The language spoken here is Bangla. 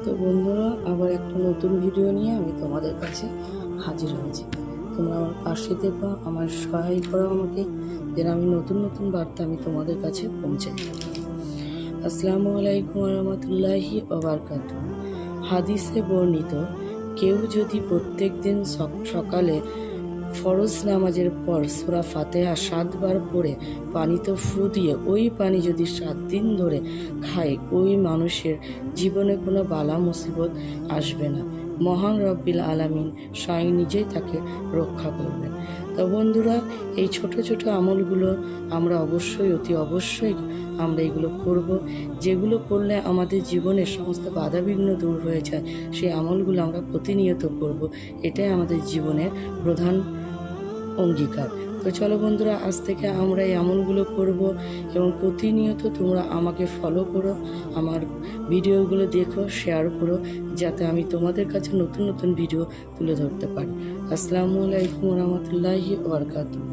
তো বন্ধুরা, আবার একটা নতুন ভিডিও নিয়ে আমি তোমাদের কাছে হাজির হয়েছি। তোমরা আমার পাশে থেকো, আমার সহায় করো আমাকে, যেন আমি নতুন নতুন বার্তা আমি তোমাদের কাছে পৌঁছে দিতে পারি। আসসালামু আলাইকুম রহমতুল্লাহি ওয়া বারাকাতুহু। হাদিসে বর্ণিত, কেউ যদি প্রত্যেক দিন সকালে ফরজ নামাজের পর সূরা ফাতিহা 7 বার পড়ে পানিতে ফু দিয়ে ওই পানি যদি 7 দিন ধরে খায়, ওই মানুষের জীবনে কোনো বালা মুসিবত আসবে না। মহান রব্বিল আলামিন স্বয়ং নিজেই তাকে রক্ষা করবেন। তো বন্ধুরা, এই ছোট ছোট আমলগুলো আমরা অতি অবশ্যই আমরা এগুলো করব, যেগুলো করলে আমাদের জীবনের সমস্ত বাধাবিঘ্ন দূর হয়ে যায়। সেই আমলগুলো আমরা প্রতিনিয়ত করব, এটাই আমাদের জীবনের প্রধান অঙ্গীকার। তো চলো বন্ধুরা, আজ থেকে আমরা এই আমলগুলো করব এবং প্রতিনিয়ত তোমরা আমাকে ফলো করো, আমার ভিডিওগুলো দেখো, শেয়ার করো, যাতে আমি তোমাদের কাছে নতুন নতুন ভিডিও তুলে ধরতে পারি। আসসালামু আলাইকুম রহমতুল্লাহি ওয়া বারাকাতুহু।